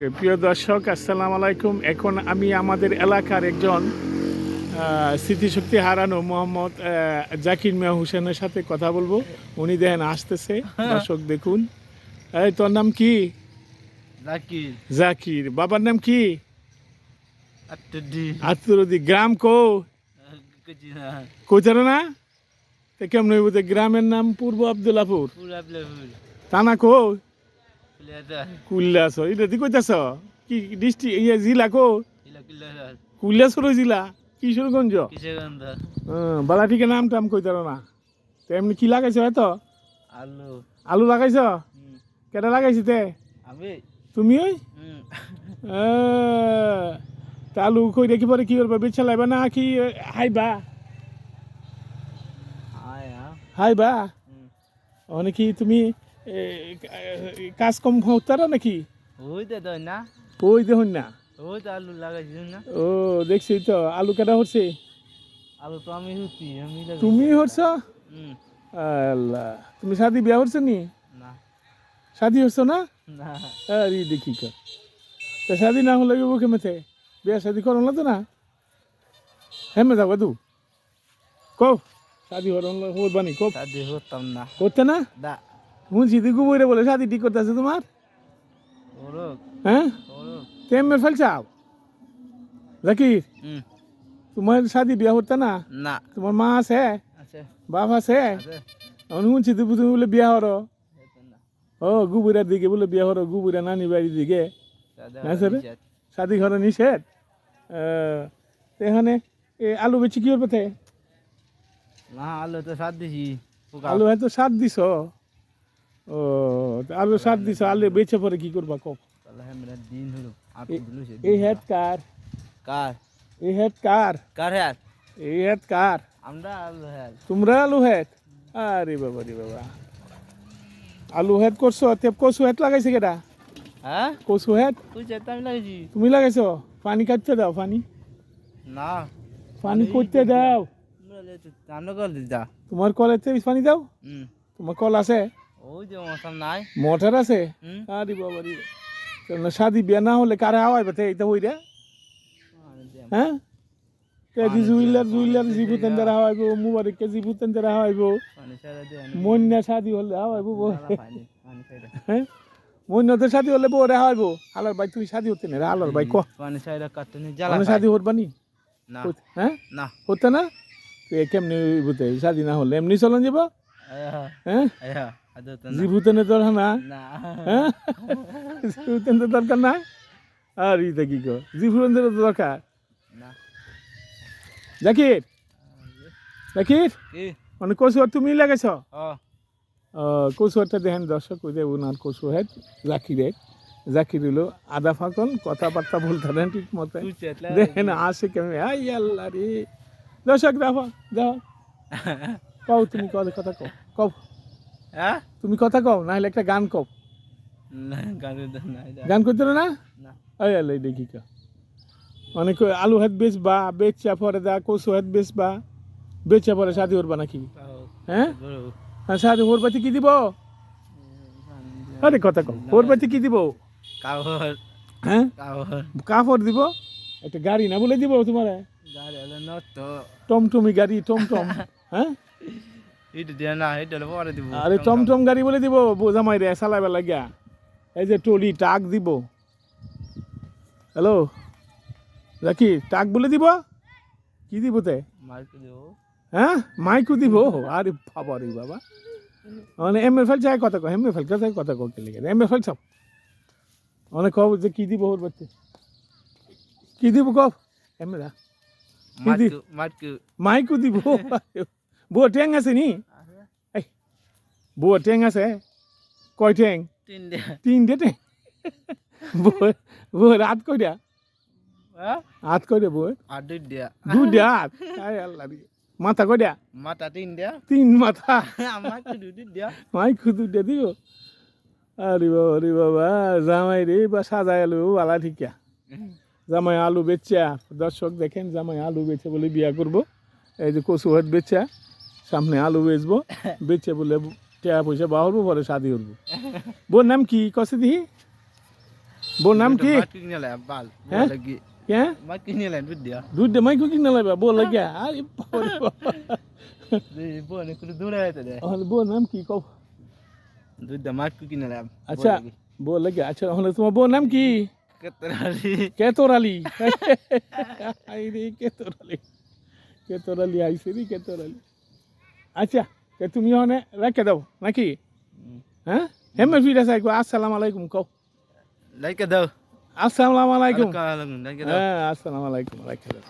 প্রিয় দর্শক, আসসালামু আলাইকুম। এখন আমি আমাদের এলাকার একজন স্মৃতিশক্তি হারানো মোহাম্মদ জাকির মিয়া হোসেনের সাথে কথা বলবো। উনি দেখেন আসতেছে। দর্শক দেখুন। এই তোর নাম কি? জাকির। জাকির। বাবার নাম কি? আত্মদি। আতুরদি। গ্রাম কো? কুচিনা। কোথায় না? তে কেমন হইব? গ্রামের নাম পূর্ব আবদুল্লাপুর। ফুলাবলেহুল। থানা কো? ফুলাদা। কুল্লাস। এটা দি কইতাছ? কি ডিস্ট্রিক্ট ইয়ে জেলা কো? কিলাকিলাহাল। কুল্লাসর জেলা কিশোরগঞ্জ। কিশোরগঞ্জ। বালা ঠিকে নাম টাম কইতার না। তো এমনি কি লাগাইছ হয়তো? আলু। আলু লাগাইছ? হুম। কেটা লাগাইছি তে? আমি। তুমি ওই হুম। তা আলু কই রেখে পরে কি করবা? বেচা লাইবা না কি হাইবা? আয়া। হাইবা হুম। কি তুমি এ, কাজ কম হতারা নাকি? ওই তো দই না। ওই দেখুন না। ওই তো আলু লাগাইছি না। ও দেখছি তো আলু কেটা হচ্ছে। আলু তো আমি হচ্ছি আমি লাগাইছি। তুমি হচ্ছ? হুম। আল্লাহ, তুমি শাদি বিয়া হচ্ছে নি? না। শাদি হচ্ছ না? না। আরে দেখি কর। তা শাদি না হলে বুকে মেথে বিয়া শাদি করো না তো না? হেমে যাবো তু কো শাদি হরবানি কো শাদি হতাম না। করতে না? দা। শুনছি তুই গুবইরে বলে শাদি ঠিক করতে আছে তোমার। ওরক। হ্যাঁ ওরক। তেমনি ফেলছাও জাকির। হুম। তোমার শাদি বিয়া হতে না? না। তোমার মা আছে, আছে। বাপ আছে? আছে। আমি শুনছি তুমি বলে বিয়া হরো। হতো না। ও গুবুরার দিকে বলে বিয়া হরো, গুবুরা নানি বাড়ির দিকে। শাদি হ্যাঁ স্যার, নিষেধ। শাদি ঘরে নিষেধ। তো এখানে আলু বেচি কি করবে? না আলু তো সাত দিছি। পোকা। আলু হয়তো সার দিছ। ও তা আলু সার দিছ, আলু বেচে পরে কি করবা কো? তাহলে আমরা দিন হলো আট দিন হইছে। এই হেড কার? কার? এই হেড কার? কার হ্যাঁ? এই হেড কার? আমরা আলু হ্যাঁ। তোমরা আলু হেড? আরে বাবা রে বাবা, আলু হেড করছো? তে কচু হেড লাগাইছে কেটা? হ্যাঁ? কচু হেড তুই যেতে আমি লাগেছি। তুমি লাগাইছো? পানি কাটতে দাও, পানি না। পানি করতে দাও। আমরা কল দিতা। তোমার কলেতে পানি দাও। হুম। তোমার কল আছে? ওই যে মশাল নাই। মোটর আছে? হুম। আরে বাবা রে, কেন শাদি বিয়া না হলে কারে হাওয়াই বেতে এইটা হইরে? হ্যাঁ কেজি জুইলার জিবুতেন দ্বারা হাওয়াইব, মুবারক কে জিবুতেন দ্বারা হাওয়াইব, পানি ছাড়া দে। মন্যা শাদি হলে হাওয়াইব। পানি পানি ছাড়া। হ্যাঁ মন্যতে শাদি হলে বউ রে হাওয়াইব। হালার ভাই তুই শাদি হতে না হালার ভাই ক পানি ছাড়া কাটতে নি জ্বালা মানে খায়। শাদি হরবানি? না। হ্যাঁ না। হতে না? কেমনি বুতে শাদি না হলে এমনি চলন যাব? আয়া। হ্যাঁ আয়া। আদো তো না। জিবুতেনের দরকার না? না। হ্যাঁ জিবুতেনের দরকার না? আর ইটা কি কো জিবুতেনের দরকার? না। জাকির, জাকির কি? মানে কচু আর তুমি লাগাইছ? ও। কচুয়ারটা দেখেন দর্শক, ওই যে ওনার কচু হেড জাকিরের। জাকির হলো আদা ফাঁকন, কথাবার্তা বলতে দেন ঠিক মতো। তুই চেতলা। দেখেন আসে কেমন, আই আল্লাহ রে। দর্শক দেখো দেখো, কও তুমি কথা কও, কও হ্যাঁ? তুমি কথা কও, না হলে একটা গান কও। না গান না। গান করতে না? না। আই আল্লাহ দেখি কা অনেক আলু হেড বেচবা, বেচা পরে দা কচু হেড বেচবা, বেচা পরে শাদি করবা নাকি? হ্যাঁ শাদি হরবাতি কি দিব? আরে কথা কও, হরবাতি কি দিব? কাপড়। হ্যাঁ কাপড়। কাপড় দিব? একটা গাড়ি না বলে দিব তোমার? গাড়ি হলো নট তো। টমটমি গাড়ি, টমটম। হ্যাঁ এটা দিয়ে না, এটা হলো পরে দিব। আরে টমটম গাড়ি বলে দিব জামাই রে চালাইবার লাগিয়া। এই যে টলি টাক দিব। হ্যালো রাকি, টাক বলে দিব? কি দিব তে? মার্ক দেব। হ্যাঁ মাইকু দিব? আরে বাবা রে বাবা, মানে এম এফ এল চাই কথা কো, এম এফ এল চাই কথা কো কে লেগে এম এফ এল সব অনেক কব যে কি দিব ওর বাচ্চা, কি দিব কব এম এ মার্ক মার্ক। মাইকু দিব? বউ ঠ্যাং আছে নি? এই বউ ঠ্যাং আছে? কয় ঠ্যাং? তিন দে। তিনটে ঠ্যাং? বউ হাত কয়টা? হ্যাঁ? হাত কয়টা বউ? আর দুই দিয়া। দুইটা হাত? আয় আল্লাহ রে। মাথা কয়টা? মাথা তিন দিয়া। তিন মাথা? আমার তো দুই দিয়া। মাইকু দুইটা দিব? আরে বাবা রে বাবা, জামাই রে বা সাজাই আলু আলা ঠিকা। জামাই আলু বেচা, দর্শক দেখেন জামাই আলু বেচে বলে বিয়া করবো। এই যে কচু হাট বেচা, সামনে আলু বেচবো, বেচে বলে টাকা পয়সা বাহরবো, পরে শাদি করবো। বোর নাম কি কষে দিহি? বোর নাম কি মাছ কিনে লাই বাল হ্যাঁ? লাগি হ্যাঁ মাছ কিনে লাই দুধ দিয়া দুধ দে মাইকো কিনা লাগবে বোর লাগিয়া আরে বাবারে বাবা। বনে করে দূরে আইতে দে বোর নাম কি কও দুধ দিয়া মাছ কিনে লাই আচ্ছা বোর লাগিয়া আচ্ছা হলে তোমার বোর নাম কি কেতরালি কেতরালি আই রে কেতরালি আইসে রে কেতরালি আচ্ছা তে তুমি হনে রেখে দাও নাকি হ্যাঁ হেমে ফিরে চাইকো আসসালামু আলাইকুম কও লাইকে দাও আসসালামু আলাইকুম লাইকে দাও হ্যাঁ আসসালামু আলাইকুম রেখে দাও